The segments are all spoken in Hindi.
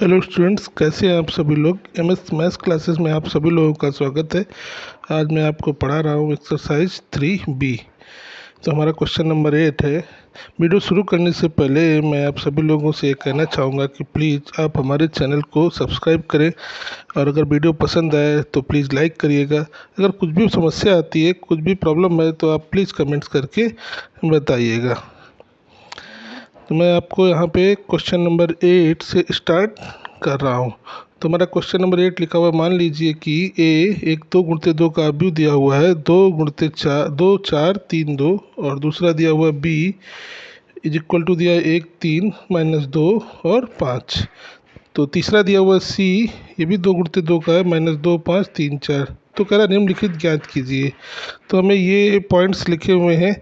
हेलो स्टूडेंट्स, कैसे हैं आप सभी लोग। एमएस मैथ्स क्लासेस में आप सभी लोगों का स्वागत है। आज मैं आपको पढ़ा रहा हूँ एक्सरसाइज 3B। तो हमारा क्वेश्चन नंबर 8 है। वीडियो शुरू करने से पहले मैं आप सभी लोगों से ये कहना चाहूँगा कि प्लीज़ आप हमारे चैनल को सब्सक्राइब करें, और अगर वीडियो पसंद आए तो प्लीज़ लाइक करिएगा। अगर कुछ भी समस्या आती है, कुछ भी प्रॉब्लम है, तो आप प्लीज़ कमेंट्स करके बताइएगा। तो मैं आपको यहाँ पे क्वेश्चन नंबर 8 से स्टार्ट कर रहा हूँ। तो हमारा क्वेश्चन नंबर 8 लिखा हुआ है, मान लीजिए कि ए एक 2 गुणित 2 का अवयव दिया हुआ है 2 गुणित 4 2 4 3 2, और दूसरा दिया हुआ है बी इज इक्वल टू दिया है 1 3 माइनस 2 और 5। तो तीसरा दिया हुआ है सी, ये भी 2 गुणित 2 का है माइनस 2 5 3 4। तो कह रहा है निम्नलिखित ज्ञात कीजिए। तो हमें ये पॉइंट्स लिखे हुए हैं,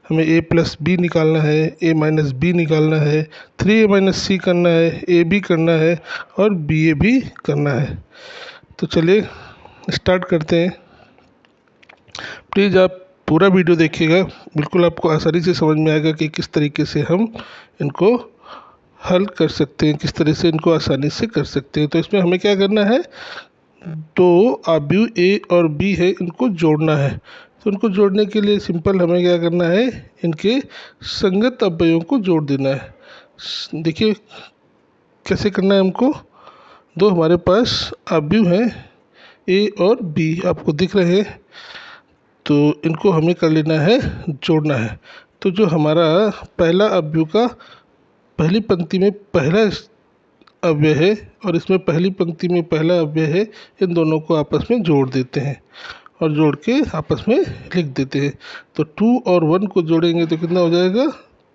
हमें ए प्लस बी निकालना है, ए माइनस बी निकालना है, 3a माइनस सी करना है, ए बी करना है, और बी ए भी करना है। तो चलिए स्टार्ट करते हैं। प्लीज़ आप पूरा वीडियो देखिएगा, बिल्कुल आपको आसानी से समझ में आएगा कि किस तरीके से हम इनको हल कर सकते हैं, किस तरह से इनको आसानी से कर सकते हैं। तो इसमें हमें क्या करना है, दो अवयव ए और बी है, इनको जोड़ना है। तो इनको जोड़ने के लिए सिंपल हमें क्या करना है, इनके संगत अवयवों को जोड़ देना है। देखिए कैसे करना है हमको। दो हमारे पास अवयव हैं ए और बी, आपको दिख रहे हैं, तो इनको हमें कर लेना है, जोड़ना है। तो जो हमारा पहला अवयव का पहली पंक्ति में पहला अव्यय है और इसमें पहली पंक्ति में पहला अव्यय है, इन दोनों को आपस में जोड़ देते हैं और जोड़ के आपस में लिख देते हैं। तो 2 और 1 को जोड़ेंगे तो कितना हो जाएगा,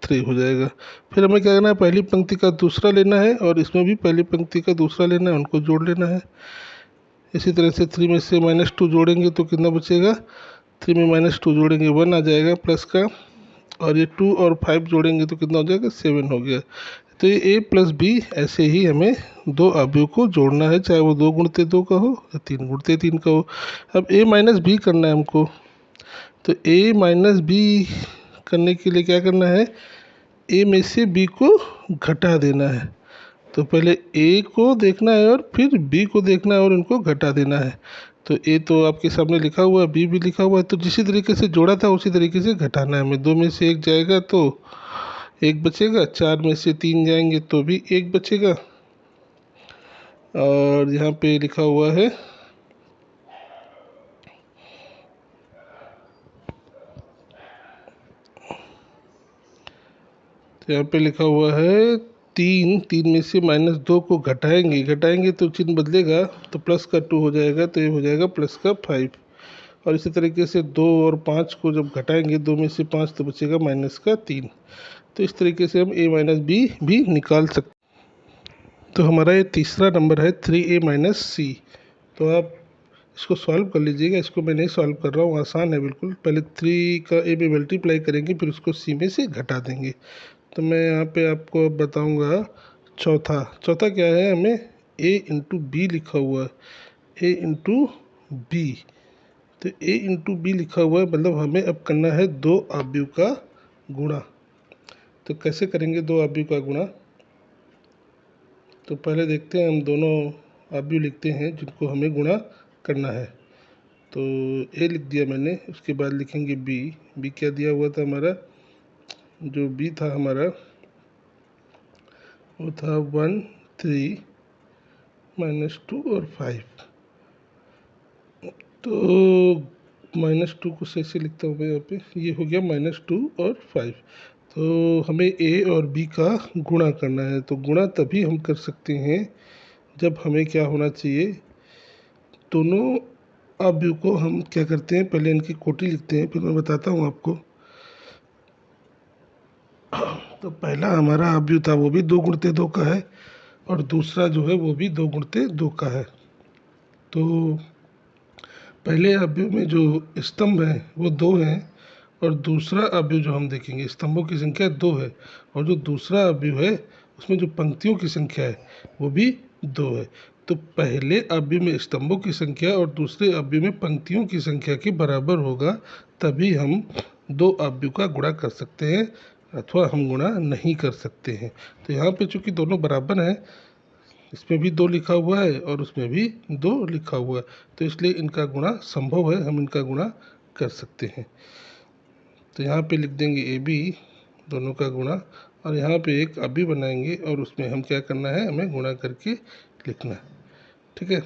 3 हो जाएगा। फिर हमें क्या करना है, पहली पंक्ति का दूसरा लेना है और इसमें भी पहली पंक्ति का दूसरा लेना है, उनको जोड़ लेना है। इसी तरह से 3 में से -2 जोड़ेंगे तो कितना बचेगा, 3 में -2 जोड़ेंगे 1 आ जाएगा प्लस का, और ये 2 और 5 जोड़ेंगे तो कितना हो जाएगा, 7 हो गया। तो ये ए प्लस बी, ऐसे ही हमें दो अवयव को जोड़ना है, चाहे वो 2 गुणित 2 का हो या 3 गुणित 3 का हो। अब ए माइनस बी करना है हमको। तो ए माइनस बी करने के लिए क्या करना है, ए में से बी को घटा देना है। तो पहले ए को देखना है और फिर बी को देखना है और इनको घटा देना है। तो ए तो आपके सामने लिखा हुआ है, बी भी लिखा हुआ है, तो जिस तरीके से जोड़ा था उसी तरीके से घटाना है हमें। 2 में से 1 जाएगा तो 1 बचेगा, 4 में से 3 जाएंगे तो भी 1 बचेगा, और यहाँ पे लिखा हुआ है तो यहाँ पे लिखा हुआ है 3 में से -2 को घटाएंगे तो चिन्ह बदलेगा, तो प्लस का 2 हो जाएगा, तो ये हो जाएगा प्लस का 5। और इसी तरीके से 2 और 5 को जब घटाएंगे, 2 में से 5 तो बचेगा माइनस का 3। तो इस तरीके से हम a माइनस बी भी निकाल सकते। तो हमारा ये तीसरा नंबर है 3a माइनस सी। तो आप इसको सॉल्व कर लीजिएगा, इसको मैं नहीं सॉल्व कर रहा हूँ, आसान है बिल्कुल। पहले 3 का ए में मल्टीप्लाई करेंगे, फिर उसको सी में से घटा देंगे। तो मैं यहाँ पे आपको अब बताऊँगा चौथा क्या है, हमें a इंटू बी लिखा हुआ है, a इंटू बी। तो a इंटू बी लिखा हुआ है, मतलब हमें अब करना है दो अवयव का गुणा। तो कैसे करेंगे दो अवयव का गुणा, तो पहले देखते हैं, हम दोनों अवयव लिखते हैं जिनको हमें गुणा करना है। तो ए लिख दिया मैंने, उसके बाद लिखेंगे बी क्या दिया हुआ था हमारा, जो बी था हमारा वो था 1 3 -2 और 5। तो -2 को सही से लिखता हूँ मैं यहाँ पे, ये हो गया -2 और 5। तो हमें ए और बी का गुणा करना है। तो गुणा तभी हम कर सकते हैं जब हमें क्या होना चाहिए, दोनों अवयव को हम क्या करते हैं, पहले इनकी कोटि लिखते हैं, फिर मैं बताता हूँ आपको। तो पहला हमारा अवयव था वो भी 2 गुणित 2 का है, और दूसरा जो है वो भी 2 गुणित 2 का है। तो पहले अवयव में जो स्तंभ हैं वो 2 हैं, और दूसरा अवयव जो हम देखेंगे स्तंभों की संख्या 2 है, और जो दूसरा अवयव है उसमें जो पंक्तियों की संख्या है वो भी 2 है। तो पहले अवयव में स्तंभों की संख्या और दूसरे अवयव में पंक्तियों की संख्या के बराबर होगा, तभी हम दो अवयव का गुणा कर सकते हैं, अथवा हम गुणा नहीं कर सकते हैं। तो यहाँ पे चूँकि दोनों बराबर हैं, इसमें भी 2 लिखा हुआ है और उसमें भी 2 लिखा हुआ है, तो इसलिए इनका गुणा संभव है, हम इनका गुणा कर सकते हैं। तो यहाँ पे लिख देंगे ए बी दोनों का गुणा, और यहाँ पे एक अभी बनाएंगे और उसमें हम क्या करना है, हमें गुणा करके लिखना है। ठीक है,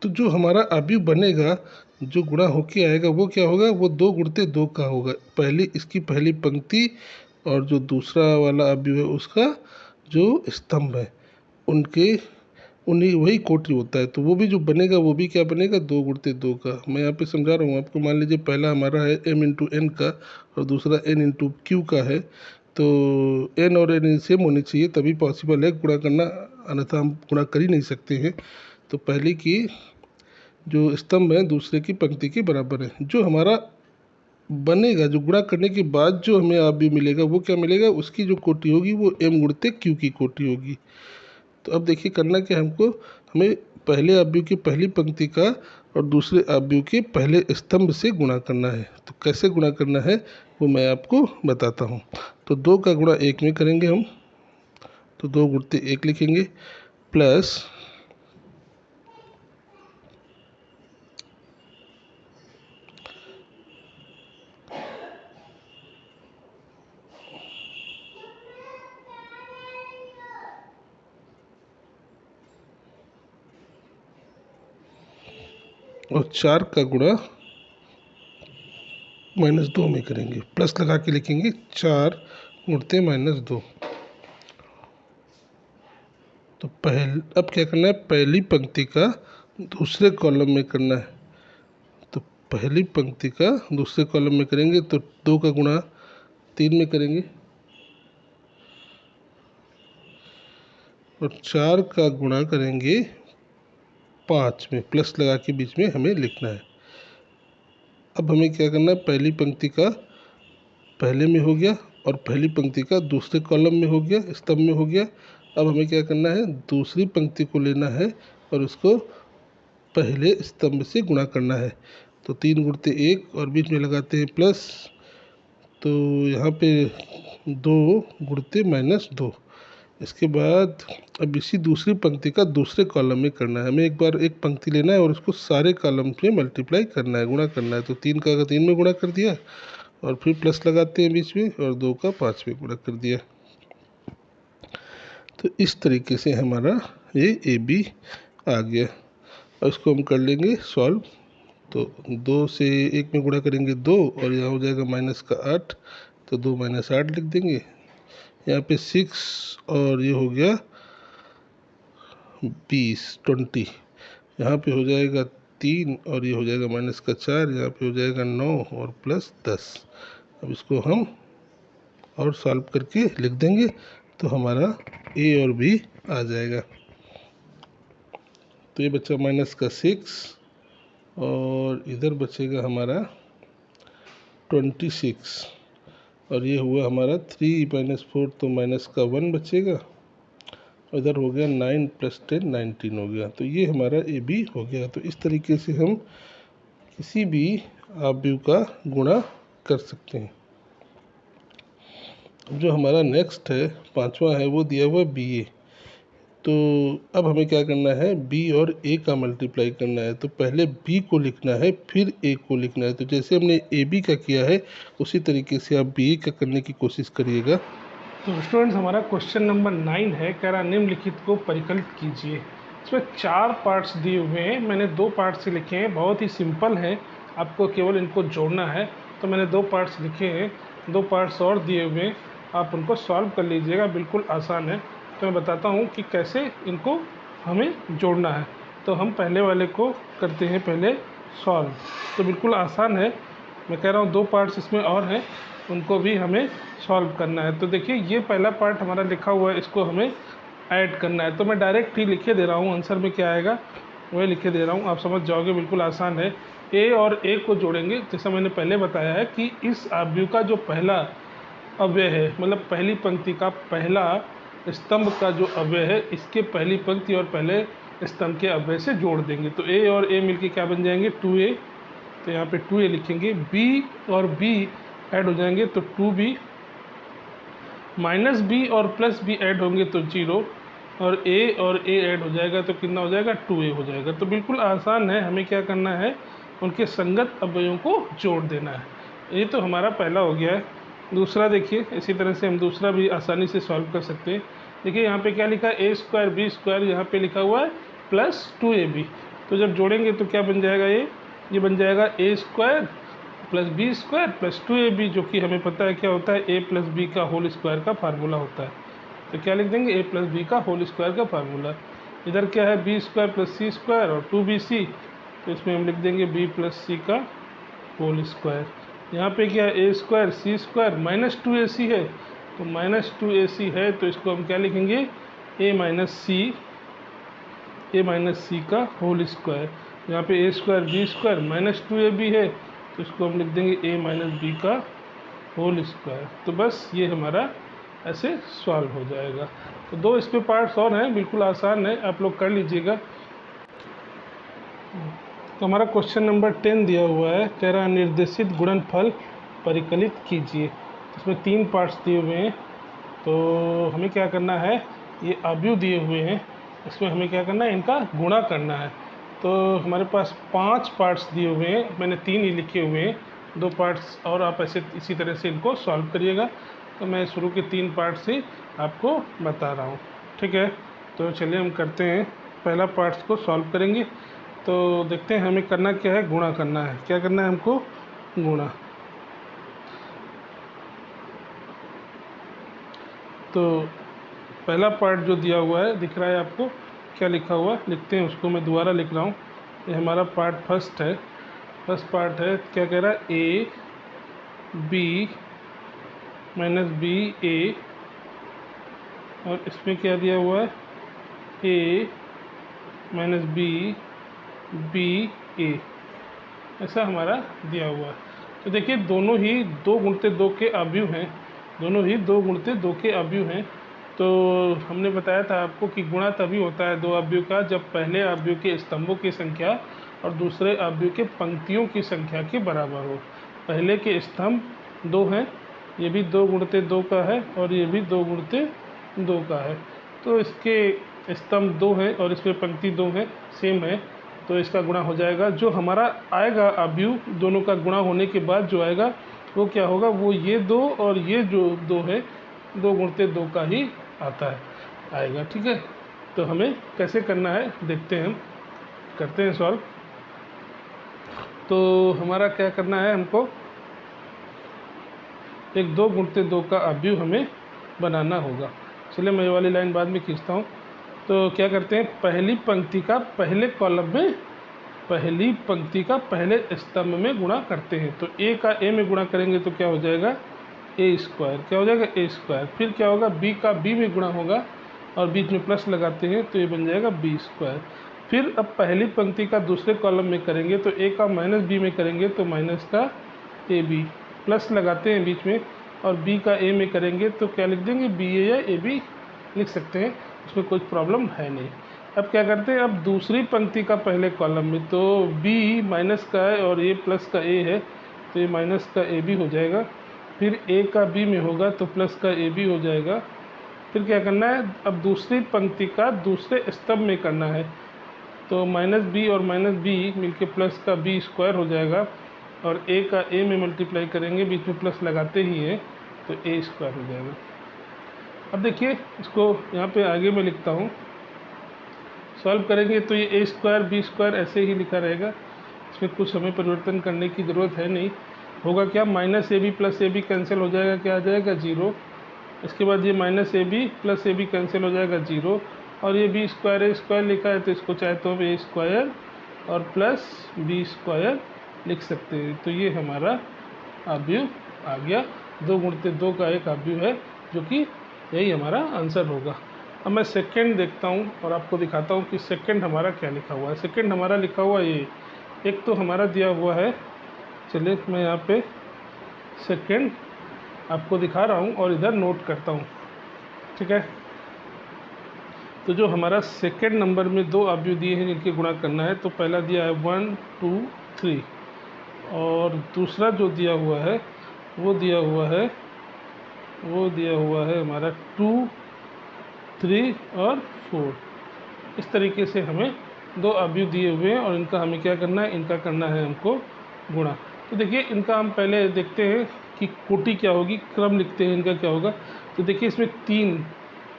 तो जो हमारा अभी बनेगा, जो गुणा होके आएगा वो क्या होगा, वो 2 गुणते 2 का होगा। पहली इसकी पहली पंक्ति और जो दूसरा वाला अभी है उसका जो स्तंभ है, उनके उन्हीं वही कोटि होता है। तो वो भी जो बनेगा वो भी क्या बनेगा, 2 गुणते 2 का। मैं यहाँ पे समझा रहा हूँ आपको। मान लीजिए पहला हमारा है m इंटू एन का और दूसरा n इंटू क्यू का है, तो n और n सेम होनी चाहिए तभी पॉसिबल है गुणा करना, अन्यथा हम गुणा कर ही नहीं सकते हैं। तो पहले की जो स्तंभ है दूसरे की पंक्ति के बराबर है। जो हमारा बनेगा, जो गुणा करने के बाद जो हमें आप भी मिलेगा वो क्या मिलेगा, उसकी जो कोटि होगी वो m गुणते q की कोटि होगी। तो अब देखिए करना क्या हमको, हमें पहले अवयव की पहली पंक्ति का और दूसरे अवयव के पहले स्तंभ से गुणा करना है। तो कैसे गुणा करना है वो मैं आपको बताता हूँ। तो 2 का गुणा 1 में करेंगे हम, तो 2 गुणते 1 लिखेंगे, प्लस और 4 का गुणा -2 में करेंगे, प्लस लगा के लिखेंगे 4 गुणते -2। तो अब क्या करना है, पहली पंक्ति का दूसरे कॉलम में करना है। तो पहली पंक्ति का दूसरे कॉलम में करेंगे तो 2 का गुणा 3 में करेंगे और 4 का गुणा करेंगे 5 में, प्लस लगा के बीच में हमें लिखना है। अब हमें क्या करना है, पहली पंक्ति का पहले में हो गया और पहली पंक्ति का दूसरे कॉलम में हो गया, स्तंभ में हो गया। अब हमें क्या करना है, दूसरी पंक्ति को लेना है और उसको पहले स्तंभ से गुणा करना है। तो 3 गुणते 1 और बीच में लगाते हैं प्लस, तो यहाँ पे 2 गुणते -2। इसके बाद अब इसी दूसरी पंक्ति का दूसरे कॉलम में करना है। हमें एक बार एक पंक्ति लेना है और उसको सारे कॉलम में मल्टीप्लाई करना है, गुणा करना है। तो 3 का 3 में गुणा कर दिया और फिर प्लस लगाते हैं बीच में और 2 का 5 में गुणा कर दिया। तो इस तरीके से हमारा ये ए बी आ गया और इसको हम कर लेंगे सॉल्व। तो 2 से 1 में गुणा करेंगे 2 और यहाँ हो जाएगा माइनस का 8, तो 2 - 8 लिख देंगे। यहाँ पे 6 और ये हो गया 20, यहाँ पे हो जाएगा 3 और ये हो जाएगा माइनस का 4, यहाँ पे हो जाएगा 9 और प्लस 10। अब इसको हम और सॉल्व करके लिख देंगे तो हमारा ए और बी आ जाएगा। तो ये बचा माइनस का 6 और इधर बचेगा हमारा 26 और ये हुआ हमारा 3 - 4, तो माइनस का 1 बचेगा। इधर हो गया 9 + 10 19 हो गया। तो ये हमारा ए बी हो गया। तो इस तरीके से हम किसी भी अवयव का गुणा कर सकते हैं। जो हमारा नेक्स्ट है 5वां है वो दिया हुआ बी ए। तो अब हमें क्या करना है, बी और ए का मल्टीप्लाई करना है। तो पहले बी को लिखना है फिर ए को लिखना है। तो जैसे हमने ए बी का किया है उसी तरीके से आप बी ए का करने की कोशिश करिएगा। तो स्टूडेंट्स हमारा क्वेश्चन नंबर 9 है, कह रहा निम्नलिखित को परिकलित कीजिए। इसमें 4 पार्ट्स दिए हुए हैं, मैंने 2 पार्ट्स से लिखे हैं, बहुत ही सिंपल है, आपको केवल इनको जोड़ना है। तो मैंने 2 पार्ट्स लिखे हैं, 2 पार्ट्स और दिए हुए हैं, आप उनको सॉल्व कर लीजिएगा, बिल्कुल आसान है। तो मैं बताता हूँ कि कैसे इनको हमें जोड़ना है। तो हम पहले वाले को करते हैं पहले सॉल्व। तो बिल्कुल आसान है, मैं कह रहा हूँ 2 पार्ट्स इसमें और हैं, उनको भी हमें सॉल्व करना है। तो देखिए ये पहला पार्ट हमारा लिखा हुआ है, इसको हमें ऐड करना है। तो मैं डायरेक्ट ही लिखे दे रहा हूँ, आंसर में क्या आएगा वही लिखे दे रहा हूँ, आप समझ जाओगे, बिल्कुल आसान है। ए और ए को जोड़ेंगे, जैसा मैंने पहले बताया है कि इस अवयव का जो पहला अव्यय है, मतलब पहली पंक्ति का पहला स्तंभ का जो अव्यय है, इसके पहली पंक्ति और पहले स्तंभ के अव्यय से जोड़ देंगे। तो ए और ए मिलके क्या बन जाएंगे, 2a। तो यहाँ पे 2a लिखेंगे। बी और बी ऐड हो जाएंगे तो 2b, माइनस बी और प्लस बी ऐड होंगे तो 0, और ए ऐड हो जाएगा तो कितना हो जाएगा 2a हो जाएगा। तो बिल्कुल आसान है, हमें क्या करना है, उनके संगत अवयवों को जोड़ देना है। ये तो हमारा पहला हो गया है। दूसरा देखिए, इसी तरह से हम दूसरा भी आसानी से सॉल्व कर सकते हैं। देखिए यहाँ पे क्या लिखा है, ए स्क्वायर बी स्क्वायर, यहाँ पे लिखा हुआ है प्लस 2ab। तो जब जोड़ेंगे तो क्या बन जाएगा, ये बन जाएगा A square plus B square plus 2ab, जो कि हमें पता है क्या होता है, ए प्लस बी का होल स्क्वायर का फार्मूला होता है। तो क्या लिख देंगे, ए प्लस बी का होल स्क्वायर का फार्मूला। इधर क्या है, B square plus C square और 2bc, तो इसमें हम लिख देंगे बी प्लस सी का होल स्क्वायर। यहाँ पे क्या है, ए स्क्वायर सी स्क्वायर माइनस 2ac है, तो माइनस 2ac है तो इसको हम क्या लिखेंगे, ए माइनस सी का होल स्क्वायर। यहाँ पे A square B square minus 2ab है, तो इसको हम लिख देंगे ए माइनस बी का होल स्क्वायर। तो बस ये हमारा ऐसे सॉल्व हो जाएगा। तो दो इस पे पार्ट्स और हैं, बिल्कुल आसान है, आप लोग कर लीजिएगा। तो हमारा क्वेश्चन नंबर 10 दिया हुआ है, कह रहा है निर्देशित गुणनफल परिकलित कीजिए। इसमें 3 पार्ट्स दिए हुए हैं, तो हमें क्या करना है, ये अवयव दिए हुए हैं, इसमें हमें क्या करना है, इनका गुणा करना है। तो हमारे पास 5 पार्ट्स दिए हुए हैं, मैंने 3 ही लिखे हुए हैं, 2 पार्ट्स और आप ऐसे इसी तरह से इनको सॉल्व करिएगा। तो मैं शुरू के 3 पार्ट से आपको बता रहा हूँ, ठीक है। तो चलिए हम करते हैं, पहला पार्ट्स को सॉल्व करेंगे। तो देखते हैं हमें करना क्या है, गुणा करना है। क्या करना है हमको, गुणा। तो पहला पार्ट जो दिया हुआ है दिख रहा है आपको, क्या लिखा हुआ है, लिखते हैं उसको, मैं दोबारा लिख रहा हूँ। ये हमारा पार्ट फर्स्ट है, फर्स्ट पार्ट है, क्या कह रहा है, ए बी माइनस बी ए, और इसमें क्या दिया हुआ है, ए माइनस बी बी ए, ऐसा हमारा दिया हुआ है। तो देखिए दोनों ही 2 गुणित 2 के अवयव हैं, दोनों ही 2 गुणित 2 के अवयव हैं। तो हमने बताया था आपको कि गुणा तभी होता है 2 अवयव का जब पहले अवयव के स्तंभों की संख्या और दूसरे अवयव के पंक्तियों की संख्या के बराबर हो। पहले के स्तंभ 2 हैं, ये भी 2 गुणित 2 का है और ये भी 2 गुणित 2 का है। तो इसके स्तंभ 2 है और इसमें पंक्ति 2 है, सेम है, तो इसका गुणा हो जाएगा। जो हमारा आएगा अवयव दोनों का गुणा होने के बाद जो आएगा वो क्या होगा, वो ये 2 और ये जो 2 है 2 गुणित 2 का ही आता है, आएगा, ठीक है। तो हमें कैसे करना है देखते हैं, हम करते हैं सॉल्व। तो हमारा क्या करना है, हमको एक 2 गुणित 2 का अवयव हमें बनाना होगा। चलिए मैं ये वाली लाइन बाद में खींचता हूँ। तो क्या करते हैं, पहली पंक्ति का पहले कॉलम में, पहली पंक्ति का पहले स्तंभ में गुणा करते हैं। तो ए का ए में गुणा करेंगे तो क्या हो जाएगा, ए स्क्वायर, क्या हो जाएगा, ए स्क्वायर। फिर क्या होगा, बी का बी में गुणा होगा और बीच में प्लस लगाते हैं तो ये बन जाएगा बी स्क्वायर। फिर अब पहली पंक्ति का दूसरे कॉलम में करेंगे तो ए का माइनस बी में करेंगे तो माइनस का ए बी, प्लस लगाते हैं बीच में, और बी का ए में करेंगे तो क्या लिख देंगे, बी ए या ए बी लिख सकते हैं, उसमें कोई प्रॉब्लम है नहीं। अब क्या करते हैं, अब दूसरी पंक्ति का पहले कॉलम में, तो b माइनस का है और a प्लस का a है, तो ये माइनस का a भी हो जाएगा। फिर a का b में होगा तो प्लस का a भी हो जाएगा। फिर क्या करना है, अब दूसरी पंक्ति का दूसरे स्तंभ में करना है, तो माइनस बी और माइनस बी मिलके प्लस का b स्क्वायर हो जाएगा, और a का a में मल्टीप्लाई करेंगे, बीच में प्लस लगाते ही है तो a स्क्वायर हो जाएगा। अब देखिए इसको यहाँ पे आगे मैं लिखता हूँ, सॉल्व करेंगे तो ये ए स्क्वायर बी स्क्वायर ऐसे ही लिखा रहेगा, इसमें कुछ हमें परिवर्तन करने की ज़रूरत है नहीं। होगा क्या, minus A B plus A B cancel हो जाएगा, क्या आ जाएगा, 0। इसके बाद ये minus A B plus A B cancel हो जाएगा, 0। और ये बी स्क्वायर ए स्क्वायर लिखा है तो इसको चाहे तो हम ए स्क्वायर और प्लस बी स्क्वायर लिख सकते हैं। तो ये हमारा अवयव आ गया, 2 गुणित 2 का एक अवयव है, जो कि यही हमारा आंसर होगा। अब मैं सेकंड देखता हूँ और आपको दिखाता हूँ कि सेकंड हमारा क्या लिखा हुआ है। सेकंड हमारा लिखा हुआ ये, एक तो हमारा दिया हुआ है, चलिए मैं यहाँ पे सेकंड आपको दिखा रहा हूँ और इधर नोट करता हूँ, ठीक है। तो जो हमारा सेकंड नंबर में 2 अवयव दिए हैं जिनके गुणा करना है, तो पहला दिया है 1 2 3, और दूसरा जो दिया हुआ है वो दिया हुआ है हमारा 2 3 और 4। इस तरीके से हमें दो अवयव दिए हुए हैं और इनका हमें क्या करना है, इनका करना है हमको गुणा। तो देखिए इनका हम पहले देखते हैं कि कोटि क्या होगी, क्रम लिखते हैं इनका क्या होगा। तो देखिए इसमें तीन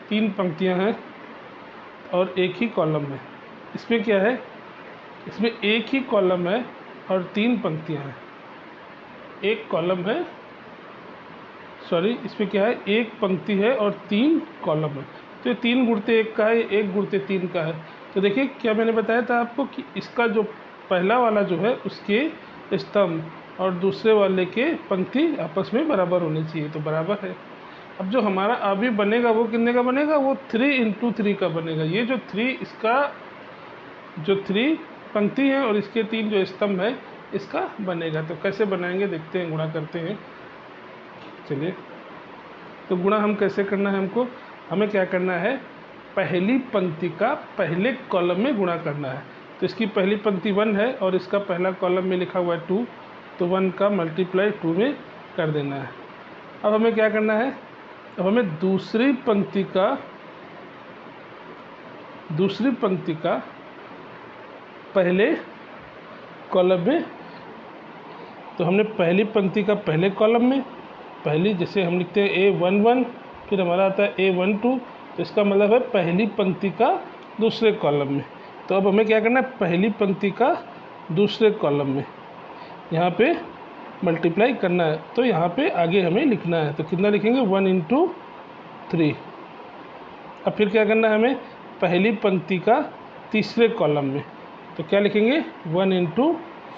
तीन पंक्तियां हैं और एक ही कॉलम है। इसमें क्या है, इसमें एक ही कॉलम है और तीन पंक्तियां हैं। एक कॉलम है, सॉरी इसमें क्या है, एक पंक्ति है और तीन कॉलम है। तो ये 3 गुणित 1 का है, 1 गुणित 3 का है। तो देखिए क्या मैंने बताया था आपको कि इसका जो पहला वाला जो है उसके स्तंभ और दूसरे वाले के पंक्ति आपस में बराबर होने चाहिए, तो बराबर है। अब जो हमारा अभी बनेगा वो कितने का बनेगा, वो 3 इंटू 3 का बनेगा। ये जो 3 इसका जो 3 पंक्ति है और इसके 3 जो स्तंभ है इसका बनेगा। तो कैसे बनाएंगे देखते हैं, गुणा करते हैं। चलिए, तो गुणा हम कैसे करना है, हमको हमें क्या करना है, पहली पंक्ति का पहले कॉलम में गुणा करना है। तो इसकी पहली पंक्ति 1 है और इसका पहला कॉलम में लिखा हुआ है 2, तो 1 का मल्टीप्लाई 2 में कर देना है। अब हमें क्या करना है, अब हमें दूसरी पंक्ति का पहले कॉलम में, तो हमने पहली पंक्ति का पहले कॉलम में पहली, जैसे हम लिखते हैं A11, फिर हमारा आता है A12, तो इसका मतलब है पहली पंक्ति का दूसरे कॉलम में। तो अब हमें क्या करना है, पहली पंक्ति का दूसरे कॉलम में यहाँ पे मल्टीप्लाई करना है। तो यहाँ पे आगे हमें लिखना है, तो कितना लिखेंगे, 1 इंटू 3। अब फिर क्या करना है हमें, पहली पंक्ति का तीसरे कॉलम में, तो क्या लिखेंगे, 1 इंटू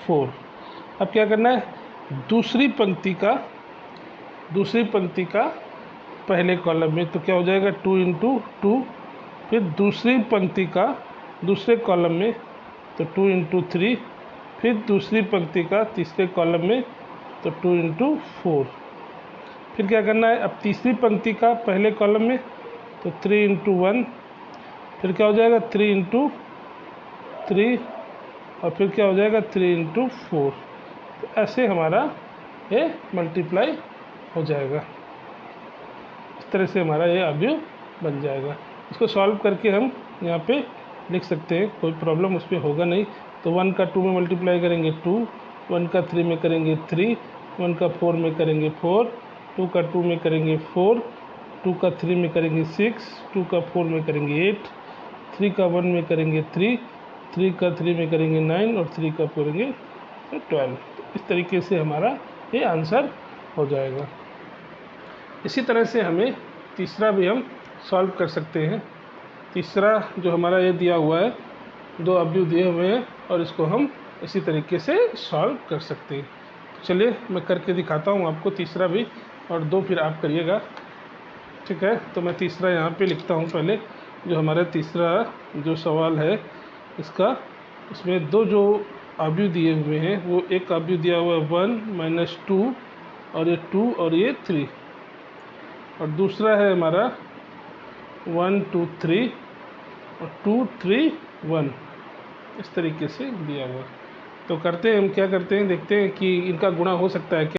4। अब क्या करना है, दूसरी पंक्ति का पहले कॉलम में, तो क्या हो जाएगा, 2 इंटू 2। फिर दूसरी पंक्ति का दूसरे कॉलम में, तो 2 इंटू 3। फिर दूसरी पंक्ति का तीसरे कॉलम में, तो 2 इंटू 4। फिर क्या करना है, अब तीसरी पंक्ति का पहले कॉलम में, तो 3 इंटू 1। फिर क्या हो जाएगा, 3 इंटू 3, और फिर क्या हो जाएगा, 3 इंटू 4। तो ऐसे हमारा ये मल्टीप्लाई हो जाएगा। इस तरह से हमारा ये अवयव बन जाएगा। इसको सॉल्व करके हम यहाँ पे लिख सकते हैं, कोई प्रॉब्लम उसमें होगा नहीं। तो 1 का 2 में मल्टीप्लाई करेंगे 2, 1 का 3 में करेंगे 3, 1 का 4 में करेंगे 4, 2 का 2 में करेंगे 4, 2 का 3 में करेंगे 6, 2 का 4 में करेंगे 8, 3 का 1 में करेंगे 3, 3 का 3 में करेंगे 9 और 3 का करेंगे 12। इस तरीके से हमारा ये आंसर हो जाएगा। इसी तरह से हमें तीसरा भी हम सॉल्व कर सकते हैं। तीसरा जो हमारा ये दिया हुआ है, दो अवयव दिए हुए हैं और इसको हम इसी तरीके से सॉल्व कर सकते हैं। तो चलिए मैं करके दिखाता हूँ आपको तीसरा भी, और दो फिर आप करिएगा, ठीक है। तो मैं तीसरा यहाँ पे लिखता हूँ पहले। जो हमारा तीसरा जो सवाल है इसका, इसमें दो जो अवयव दिए हुए हैं, वो एक अवयव दिया हुआ है 1 - 2 और ये 2 और ये 3, और दूसरा है हमारा 1 2 3 और 2 3 1, इस तरीके से दिया हुआ। तो करते हैं, हम क्या करते हैं, देखते हैं कि इनका गुणा हो सकता है क्या।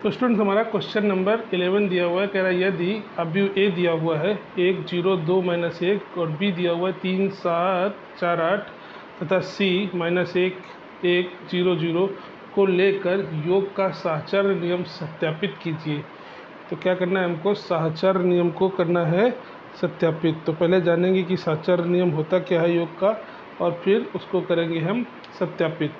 तो स्टूडेंट्स हमारा क्वेश्चन नंबर 11 दिया हुआ है, कह रहा है यदि अवयव ए दिया हुआ है 1 0 2 -1 और बी दिया हुआ है 3 7 4 8 तथा सी -1 1 0 0 को लेकर योग का साहचर्य नियम सत्यापित कीजिए। तो क्या करना है हमको, साहचर्य नियम को करना है सत्यापित। तो पहले जानेंगे कि साहचर्य नियम होता क्या है योग का, और फिर उसको करेंगे हम सत्यापित।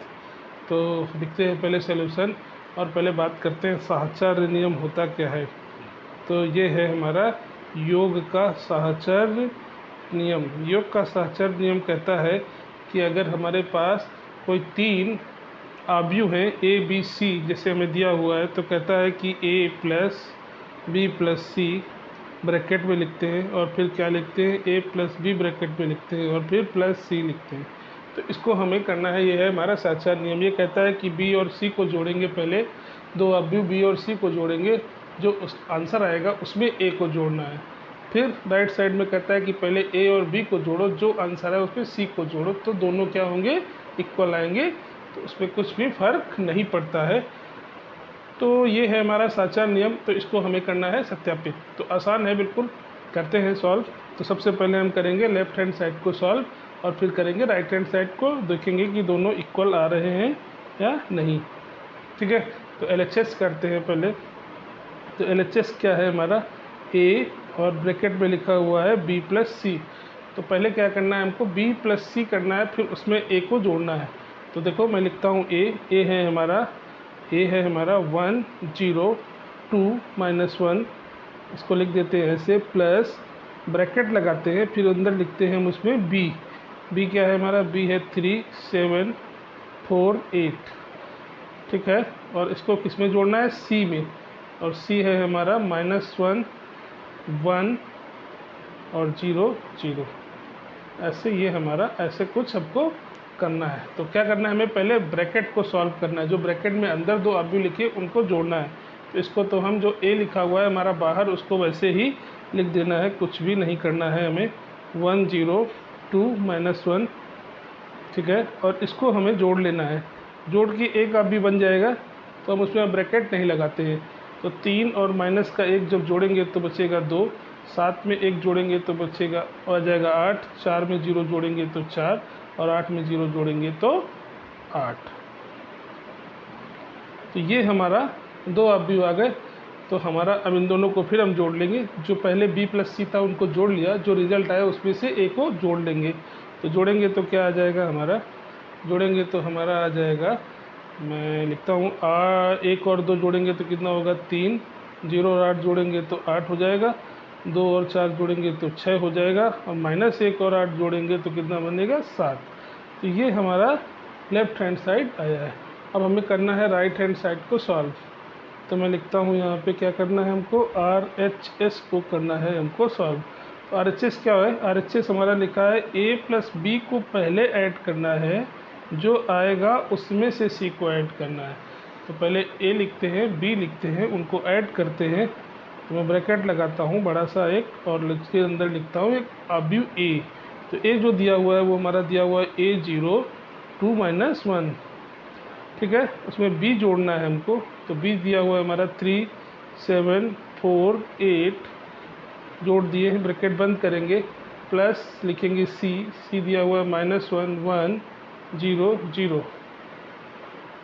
तो देखते हैं पहले सॉल्यूशन, और पहले बात करते हैं साहचर्य नियम होता क्या है। तो ये है हमारा योग का साहचर्य नियम। योग का साहचर्य नियम कहता है कि अगर हमारे पास कोई 3 अवयव हैं ए बी सी, जैसे हमें दिया हुआ है, तो कहता है कि ए प्लस बी प्लस सी ब्रैकेट में लिखते हैं, और फिर क्या लिखते हैं, ए प्लस बी ब्रैकेट में लिखते हैं, और फिर प्लस सी लिखते हैं। तो इसको हमें करना है, ये है हमारा साहचर्य नियम। ये कहता है कि बी और सी को जोड़ेंगे, पहले 2 अवयव बी और सी को जोड़ेंगे, जो उस आंसर आएगा उसमें ए को जोड़ना है। फिर राइट साइड में कहता है कि पहले ए और बी को जोड़ो, जो आंसर है उसमें सी को जोड़ो, तो दोनों क्या होंगे, इक्वल आएंगे। तो उसमें कुछ भी फर्क नहीं पड़ता है। तो ये है हमारा साहचर्य नियम। तो इसको हमें करना है सत्यापित। तो आसान है बिल्कुल, करते हैं सॉल्व। तो सबसे पहले हम करेंगे लेफ्ट हैंड साइड को सॉल्व, और फिर करेंगे राइट हैंड साइड को, देखेंगे कि दोनों इक्वल आ रहे हैं या नहीं। ठीक है, तो LHS करते हैं पहले। तो LHS क्या है हमारा, ए और ब्रैकेट में लिखा हुआ है बी प्लस सी। तो पहले क्या करना है हमको, बी प्लस सी करना है, फिर उसमें ए को जोड़ना है। तो देखो मैं लिखता हूँ ए है हमारा 1 0 2 -1, इसको लिख देते हैं ऐसे, प्लस ब्रैकेट लगाते हैं, फिर अंदर लिखते हैं हम उसमें बी क्या है हमारा, बी है 3 7 4 8। ठीक है, और इसको किस में जोड़ना है, सी में, और सी है हमारा -1 1 और 0 0। ऐसे ये हमारा ऐसे कुछ सबको करना है। तो क्या करना है, हमें पहले ब्रैकेट को सॉल्व करना है। जो ब्रैकेट में अंदर 2 अवयव लिखे उनको जोड़ना है। तो इसको तो हम जो ए लिखा हुआ है हमारा बाहर, उसको वैसे ही लिख देना है, कुछ भी नहीं करना है हमें। 1 0 2 -1, ठीक है, और इसको हमें जोड़ लेना है। जोड़ के एक अवयव बन जाएगा, तो हम उसमें ब्रैकेट नहीं लगाते हैं। तो 3 और माइनस का 1 जब जोड़ेंगे तो बचेगा 2, 7 में 1 जोड़ेंगे तो बचेगा आ जाएगा 8, 4 में 0 जोड़ेंगे तो 4, और 8 में 0 जोड़ेंगे तो 8। तो ये हमारा 2 अवयव आ गए। तो हमारा अब इन दोनों को फिर हम जोड़ लेंगे। जो पहले b प्लस सी था उनको जोड़ लिया, जो रिजल्ट आया उसमें से a को जोड़ लेंगे। तो जोड़ेंगे तो क्या आ जाएगा हमारा, जोड़ेंगे तो हमारा आ जाएगा, मैं लिखता हूँ 1 और 2 जोड़ेंगे तो कितना होगा 3, 0 और 8 जोड़ेंगे तो 8 हो जाएगा, 2 और 4 जोड़ेंगे तो 6 हो जाएगा, और -1 और 8 जोड़ेंगे तो कितना बनेगा 7। तो ये हमारा लेफ्ट हैंड साइड आया है। अब हमें करना है राइट हैंड साइड को सॉल्व। तो मैं लिखता हूँ यहाँ पे क्या करना है हमको, RHS को करना है हमको सॉल्व। तो RHS क्या है, RHS हमारा लिखा है a प्लस बी को पहले ऐड करना है, जो आएगा उसमें से c को ऐड करना है। तो पहले a लिखते हैं, b लिखते हैं, उनको ऐड करते हैं। तो मैं ब्रैकेट लगाता हूँ बड़ा सा एक, और इसके अंदर लिखता हूँ एक अवयव a। तो a जो दिया हुआ है वो हमारा दिया हुआ है a 0 2 -1, ठीक है, उसमें b जोड़ना है हमको। तो b दिया हुआ है हमारा 3 7 4 8, जोड़ दिए हैं, ब्रैकेट बंद करेंगे, प्लस लिखेंगे c दिया हुआ है -1 1 0 0।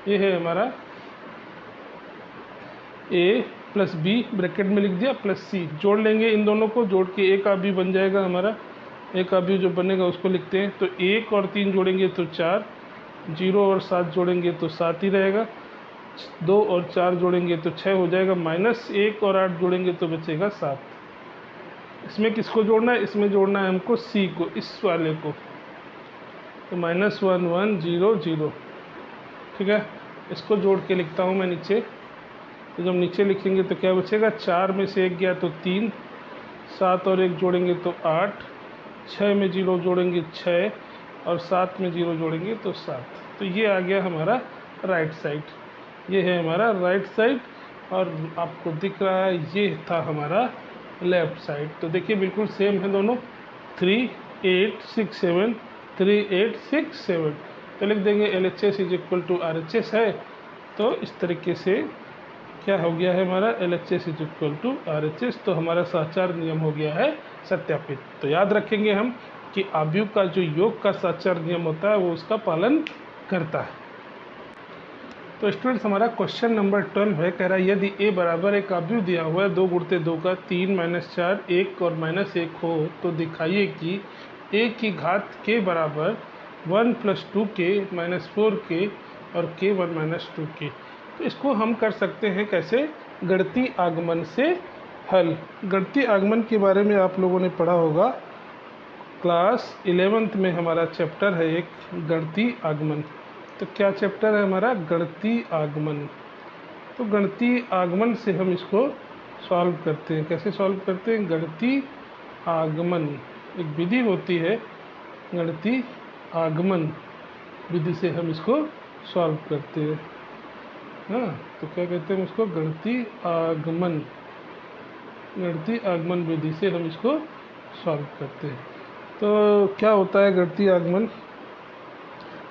ये है हमारा a प्लस बी ब्रैकेट में लिख दिया, प्लस c। जोड़ लेंगे इन दोनों को, जोड़ के एक अवयव बन जाएगा हमारा। एक अवयव जो बनेगा उसको लिखते हैं। तो 1 और 3 जोड़ेंगे तो 4, 0 और 7 जोड़ेंगे तो 7 ही रहेगा, 2 और 4 जोड़ेंगे तो 6 हो जाएगा, -1 और 8 जोड़ेंगे तो बचेगा 7। इसमें किसको जोड़ना है, इसमें जोड़ना है हमको c को, इस वाले को। तो -1 1 0 0, ठीक है, इसको जोड़ के लिखता हूँ मैं नीचे। तो जब नीचे लिखेंगे तो क्या बचेगा, 4 में से 1 गया तो 3, 7 और 1 जोड़ेंगे तो 8, 6 में 0 जोड़ेंगे 6, और 7 में 0 जोड़ेंगे तो 7। तो ये आ गया हमारा राइट साइड। ये है हमारा राइट साइड, और आपको दिख रहा है ये था हमारा लेफ्ट साइड। तो देखिए बिल्कुल सेम है दोनों, 3 8 6 7 3 8 6 7। तो लिख देंगे LHS = RHS है। तो इस तरीके से क्या हो गया है हमारा LHS is equal to RHS, तो हमारा साचार नियम हो गया है सत्यापित। तो याद रखेंगे हम कि आव्यूह का जो योग का साचार नियम होता है वो उसका पालन करता है। तो स्टूडेंट्स हमारा क्वेश्चन नंबर 12 है, कह रहा है यदि A बराबर एक आव्यूह दिया हुआ है 2 गुणित 2 का 3 - 4 1 और -1 हो तो दिखाइए कि A की घात k बराबर 1 + 2k - 4k और k1 - 2k। तो इसको हम कर सकते हैं कैसे, गणितीय आगमन से हल। गणितीय आगमन के बारे में आप लोगों ने पढ़ा होगा, क्लास 11th में हमारा चैप्टर है एक गणितीय आगमन। तो क्या चैप्टर है हमारा, गणितीय आगमन। तो गणितीय आगमन से हम इसको सॉल्व करते हैं। कैसे सॉल्व करते हैं, गणितीय आगमन एक विधि होती है, गणितीय आगमन विधि से हम इसको सॉल्व करते हैं। हाँ, तो क्या कहते हैं उसको, गणितीय आगमन, गणितीय आगमन विधि से हम इसको सॉल्व करते हैं। तो क्या होता है गणितीय आगमन,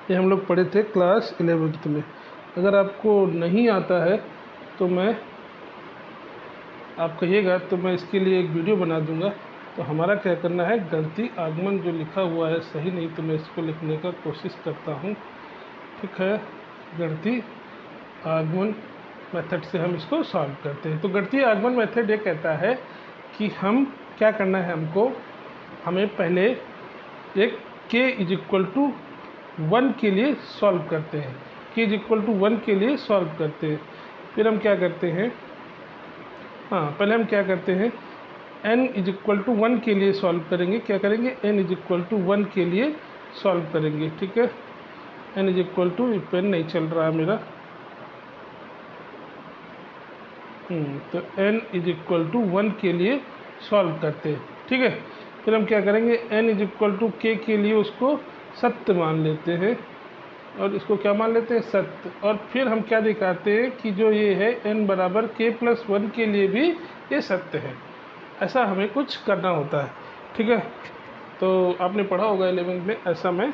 ये हम लोग पढ़े थे क्लास 11th में। अगर आपको नहीं आता है तो मैं, आप कहिएगा तो मैं इसके लिए एक वीडियो बना दूंगा। तो हमारा क्या करना है, गणितीय आगमन जो लिखा हुआ है सही नहीं तो मैं इसको लिखने का कोशिश करता हूँ, ठीक है। गणितीय आगमन मेथड से हम इसको सॉल्व करते हैं। तो गणितीय आगमन मेथड ये कहता है कि हम क्या करना है, हमको हमें पहले एक k इज इक्वल टू 1 के लिए सॉल्व करते हैं, k इज इक्वल टू 1 के लिए सॉल्व करते हैं। फिर हम क्या करते हैं, हाँ पहले हम क्या करते हैं, n इज इक्वल टू 1 के लिए सॉल्व करेंगे। क्या करेंगे, n इज इक्वल टू 1 के लिए सॉल्व करेंगे, ठीक है। n is equal to, pen नहीं चल रहा है मेरा, तो n इज इक्वल टू 1 के लिए सॉल्व करते हैं, ठीक है। फिर हम क्या करेंगे, n is equal to k के लिए उसको सत्य मान लेते हैं, और इसको क्या मान लेते हैं, सत्य। और फिर हम क्या दिखाते हैं कि जो ये है n बराबर k+1 के लिए भी ये सत्य है। ऐसा हमें कुछ करना होता है, ठीक है। तो आपने पढ़ा होगा 11th में, ऐसा मैं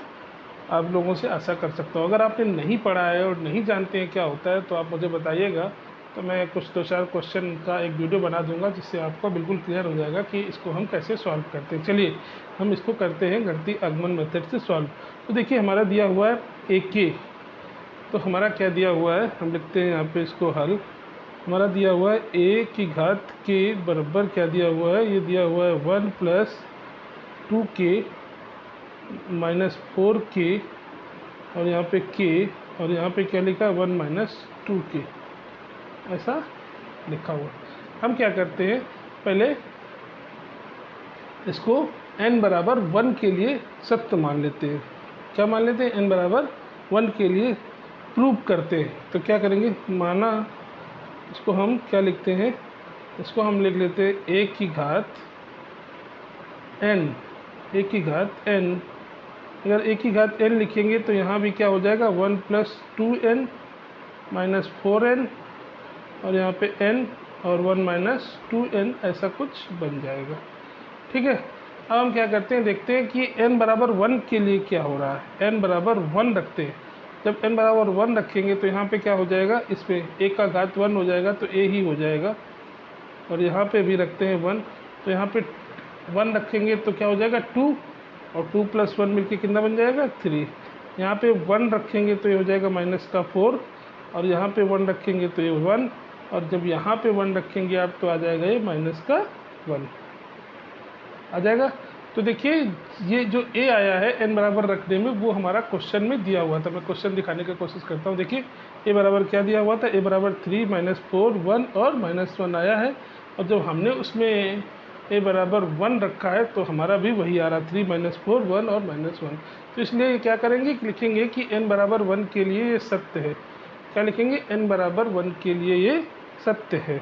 आप लोगों से आशा कर सकता हूँ। अगर आपने नहीं पढ़ा है और नहीं जानते हैं क्या होता है तो आप मुझे बताइएगा, तो मैं कुछ 2-4 क्वेश्चन का एक वीडियो बना दूंगा जिससे आपको बिल्कुल क्लियर हो जाएगा कि इसको हम कैसे सॉल्व करते हैं। चलिए हम इसको करते हैं गणितीय आगमन मेथड से सॉल्व। तो देखिए हमारा दिया हुआ है AK, तो हमारा क्या दिया हुआ है, हम लिखते हैं यहाँ पे इसको हल। हमारा दिया हुआ है A की घात k बराबर क्या दिया हुआ है, ये दिया हुआ है 1 + 2k - 4k और यहाँ पे k, और यहाँ पे क्या लिखा है 1 - 2k, ऐसा लिखा हुआ। हम क्या करते हैं, पहले इसको n बराबर 1 के लिए सत्य मान लेते हैं। क्या मान लेते हैं, n बराबर 1 के लिए प्रूव करते हैं। तो क्या करेंगे, माना इसको हम क्या लिखते हैं, इसको हम लिख लेते हैं a की घात n, a की घात n। अगर a की घात n लिखेंगे तो यहाँ भी क्या हो जाएगा, 1 + 2n - 4n और यहाँ पे n और 1 - 2n, ऐसा कुछ बन जाएगा, ठीक है। अब हम क्या करते हैं, देखते हैं कि n बराबर 1 के लिए क्या हो रहा है। n बराबर 1 रखते हैं, जब n बराबर 1 रखेंगे तो यहाँ पे क्या हो जाएगा, इस पे a का घात 1 हो जाएगा तो a ही हो जाएगा, और यहाँ पे भी रखते हैं 1, तो यहाँ पे 1 रखेंगे तो क्या हो जाएगा 2, और 2 + 1 मिलके कितना बन जाएगा 3। यहाँ पे 1 रखेंगे तो ये हो जाएगा -4, और यहाँ पे 1 रखेंगे तो ये 1, और जब यहाँ पे 1 रखेंगे आप तो आ जाएगा ये -1 आ जाएगा। तो देखिए ये जो a आया है n बराबर रखने में, वो हमारा क्वेश्चन में दिया हुआ था। मैं क्वेश्चन दिखाने की कोशिश करता हूँ। देखिए a बराबर क्या दिया हुआ था, a बराबर 3 - 4 1 और -1 आया है, और जब हमने उसमें a बराबर 1 रखा है तो हमारा भी वही आ रहा, 3 - 4 1 और -1। तो इसलिए क्या करेंगे, लिखेंगे कि n बराबर 1 के लिए ये सत्य है। क्या लिखेंगे, n बराबर 1 के लिए ये सत्य है।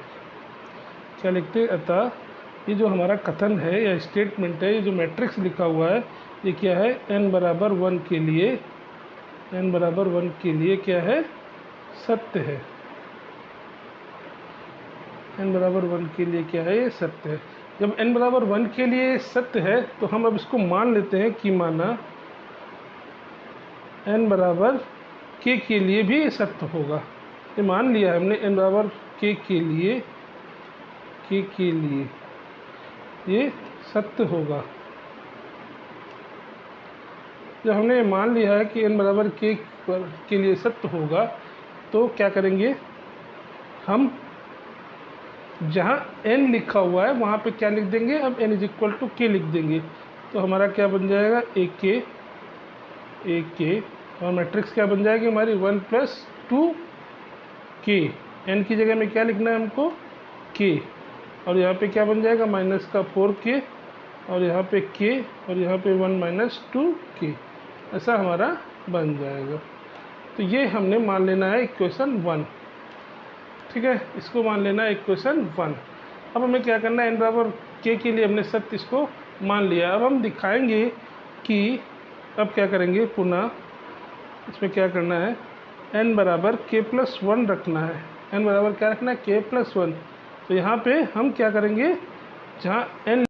क्या लिखते हैं, अतः ये जो हमारा कथन है या स्टेटमेंट है, ये जो मैट्रिक्स लिखा हुआ है, ये क्या है, n बराबर 1 के लिए, n बराबर 1 के लिए क्या है, सत्य है। n बराबर 1 के लिए क्या है, ये सत्य है। जब n बराबर 1 के लिए सत्य है तो हम अब इसको मान लेते हैं कि माना n बराबर k के लिए भी सत्य होगा। ये मान लिया हमने n बराबर के लिए ये सत्य होगा। जब हमने मान लिया है कि n बराबर k के लिए सत्य होगा तो क्या करेंगे, हम जहाँ n लिखा हुआ है वहाँ पे क्या लिख देंगे, अब n is equal to k लिख देंगे। तो हमारा क्या बन जाएगा, एक के और मैट्रिक्स क्या बन जाएगी हमारी 1 + 2k। n की जगह में क्या लिखना है हमको, k, और यहाँ पे क्या बन जाएगा -4k, और यहाँ पे k, और यहाँ पे 1 - 2k, ऐसा हमारा बन जाएगा। तो ये हमने मान लेना है इक्वेशन 1, ठीक है, इसको मान लेना है इक्वेशन 1। अब हमें क्या करना है, n बराबर k के लिए हमने सत्य इसको मान लिया। अब हम दिखाएंगे कि अब क्या करेंगे, पुनः इसमें क्या करना है, n बराबर k+1 रखना है। n बराबर क्या रखना है, k+1। तो यहाँ पे हम क्या करेंगे, जहाँ n